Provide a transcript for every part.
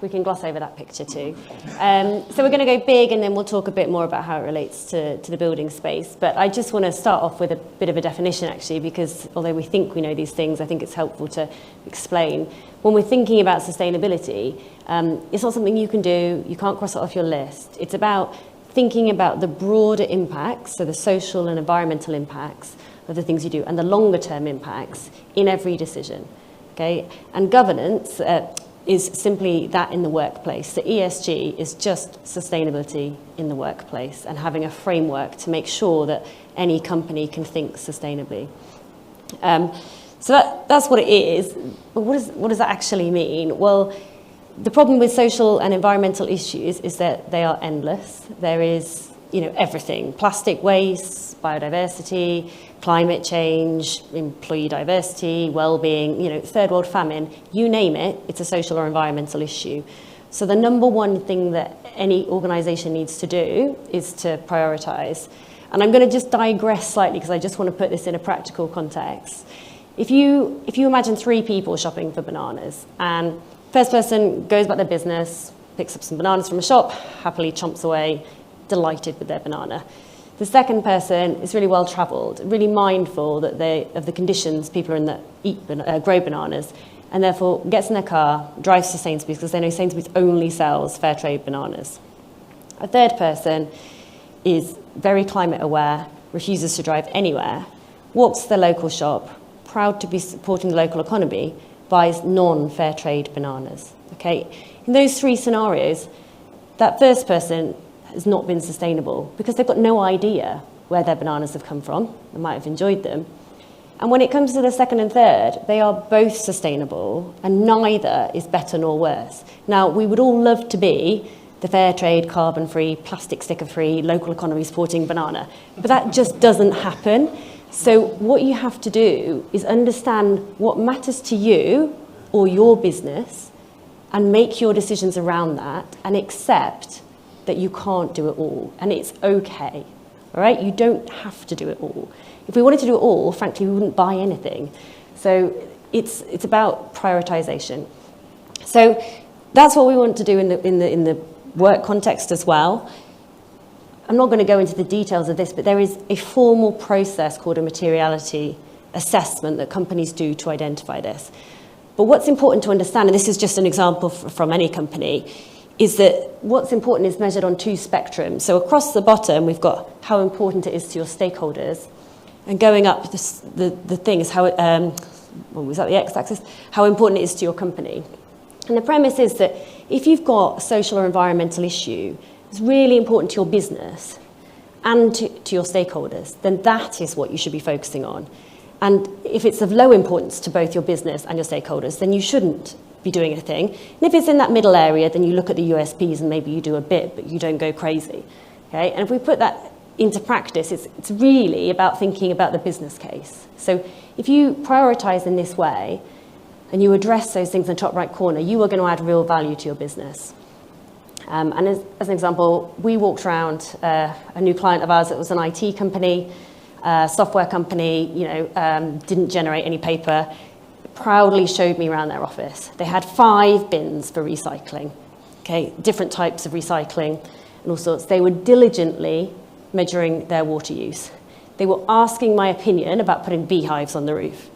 we can gloss over that picture too. So we're going to go big, and then we'll talk a bit more about how it relates to the building space. But I just want to start off with a bit of a definition, actually, because although we think we know these things, I think it's helpful to explain. When we're thinking about sustainability, it's not something you can do. You can't cross it off your list. It's about thinking about the broader impacts, so the social and environmental impacts of the things you do, and the longer term impacts in every decision. Okay? And governance is simply that in the workplace. So ESG is just sustainability in the workplace and having a framework to make sure that any company can think sustainably. So that's what it is. But what does that actually mean? Well, the problem with social and environmental issues is that they are endless. There is, everything: plastic waste, biodiversity, climate change, employee diversity, well-being, third world famine, you name it, it's a social or environmental issue. So the number one thing that any organisation needs to do is to prioritise. And I'm going to just digress slightly because I just want to put this in a practical context. If you imagine 3 people shopping for bananas, and first person goes about their business, picks up some bananas from a shop, happily chomps away, delighted with their banana. The second person is really well travelled, really mindful that of the conditions people are in that grow bananas, and therefore gets in their car, drives to Sainsbury's because they know Sainsbury's only sells fair trade bananas. A third person is very climate aware, refuses to drive anywhere, walks to the local shop, proud to be supporting the local economy, buys non-fair trade bananas. Okay? In those 3 scenarios, that first person has not been sustainable because they've got no idea where their bananas have come from. They might have enjoyed them. And when it comes to the second and third, they are both sustainable, and neither is better nor worse. Now, we would all love to be the fair trade, carbon-free, plastic sticker-free, local economy supporting banana, but that just doesn't happen. So what you have to do is understand what matters to you or your business and make your decisions around that, and accept that you can't do it all, and it's okay, all right? You don't have to do it all. If we wanted to do it all, frankly, we wouldn't buy anything. So it's about prioritization. So that's what we want to do in the work context as well. I'm not going to go into the details of this, but there is a formal process called a materiality assessment that companies do to identify this. But what's important to understand, and this is just an example from any company, is that what's important is measured on 2 spectrums. So across the bottom, we've got how important it is to your stakeholders, and going up the thing is how was that the x-axis? How important it is to your company. And the premise is that if you've got a social or environmental issue, it's really important to your business and to your stakeholders, then that is what you should be focusing on. And if it's of low importance to both your business and your stakeholders, then you shouldn't be doing a thing. And if it's in that middle area, then you look at the USPs and maybe you do a bit, but you don't go crazy. Okay? And if we put that into practice, it's really about thinking about the business case. So if you prioritize in this way and you address those things in the top right corner, you are going to add real value to your business. And as an example, we walked around a new client of ours that was an IT company, software company, didn't generate any paper, proudly showed me around their office. They had 5 bins for recycling, okay, different types of recycling and all sorts. They were diligently measuring their water use. They were asking my opinion about putting beehives on the roof,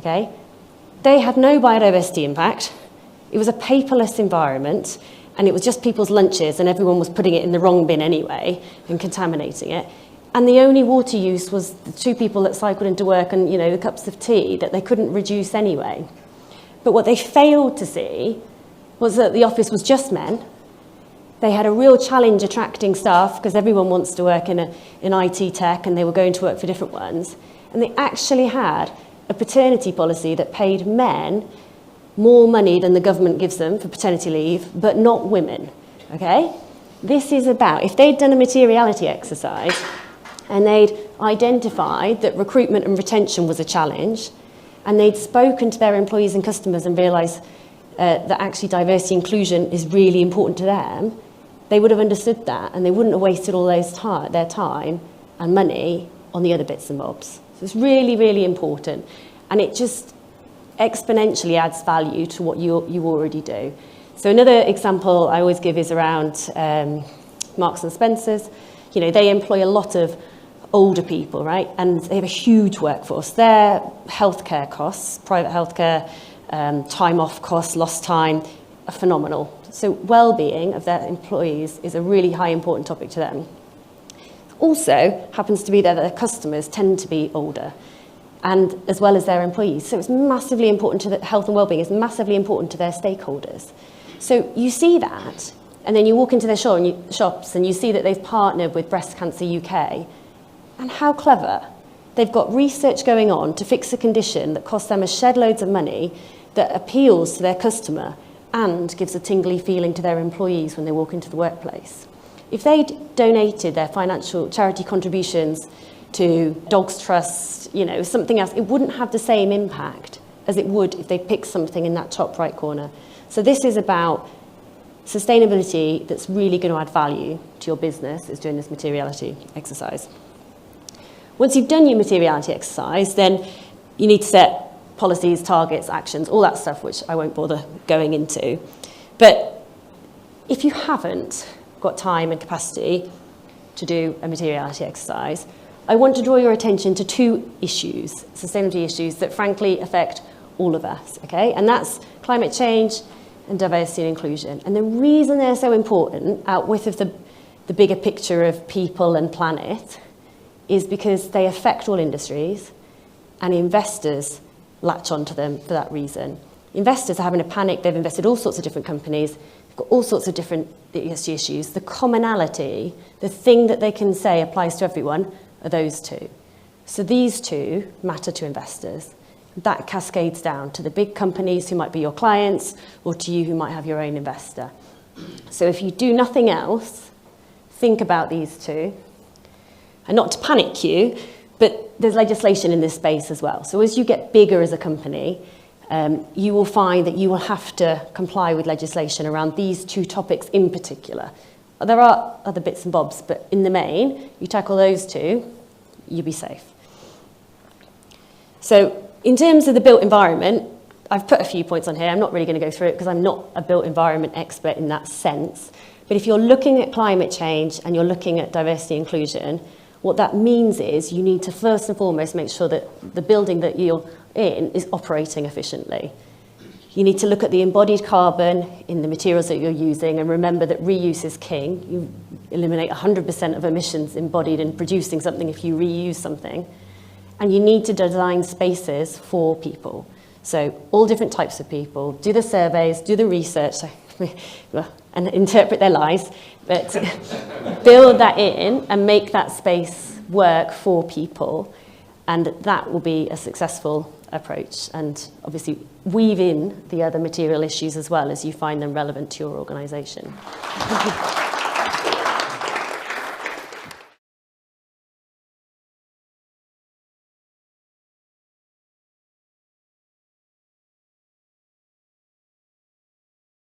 okay? They had no biodiversity impact. It was a paperless environment, and it was just people's lunches, and everyone was putting it in the wrong bin anyway and contaminating it. And the only water use was the 2 people that cycled into work and, the cups of tea that they couldn't reduce anyway. But what they failed to see was that the office was just men. They had a real challenge attracting staff because everyone wants to work in IT tech, and they were going to work for different ones. And they actually had a paternity policy that paid men more money than the government gives them for paternity leave, but not women, okay? This is about, if they'd done a materiality exercise and they'd identified that recruitment and retention was a challenge, and they'd spoken to their employees and customers and realised that actually diversity inclusion is really important to them, they would have understood that, and they wouldn't have wasted all their time and money on the other bits and bobs. So it's really, really important, and it just exponentially adds value to what you already do. So another example I always give is around Marks and Spencer's. You know, they employ a lot of older people, right? And they have a huge workforce. Their healthcare costs, private healthcare, time off costs, lost time, are phenomenal. So well-being of their employees is a really high important topic to them. Also happens to be that their customers tend to be older, and as well as their employees. So it's massively important to the health and well-being is massively important to their stakeholders. So you see that, and then you walk into their shops and you see that they've partnered with Breast Cancer UK. And how clever. They've got research going on to fix a condition that costs them a shed loads of money, that appeals to their customer and gives a tingly feeling to their employees when they walk into the workplace. If they'd donated their financial charity contributions to Dogs Trust, you know, something else, it wouldn't have the same impact as it would if they picked something in that top right corner. So this is about sustainability that's really going to add value to your business, is doing this materiality exercise. Once you've done your materiality exercise, then you need to set policies, targets, actions, all that stuff, which I won't bother going into. But if you haven't got time and capacity to do a materiality exercise, I want to draw your attention to two issues, sustainability issues, that frankly affect all of us, okay? And that's climate change and diversity and inclusion. And the reason they're so important, out with the bigger picture of people and planet, is because they affect all industries, and investors latch onto them for that reason. Investors are having a panic. They've invested all sorts of different companies. They've got all sorts of different ESG issues. The commonality, the thing that they can say applies to everyone, are those two. So these two matter to investors. That cascades down to the big companies who might be your clients, or to you who might have your own investor. So if you do nothing else, think about these two. And not to panic you, but there's legislation in this space as well. So as you get bigger as a company, you will find that you will have to comply with legislation around these two topics in particular. There are other bits and bobs, but in the main, you tackle those two, you'll be safe. So in terms of the built environment, I've put a few points on here. I'm not really going to go through it because I'm not a built environment expert in that sense. But if you're looking at climate change and you're looking at diversity and inclusion, what that means is you need to first and foremost make sure that the building that you're in is operating efficiently. You need to look at the embodied carbon in the materials that you're using, and remember that reuse is king. You eliminate 100% of emissions embodied in producing something if you reuse something. And you need to design spaces for people. So all different types of people. Do the surveys, do the research, and interpret their lies, but build that in and make that space work for people, and that will be a successful approach. And obviously weave in the other material issues as well as you find them relevant to your organisation.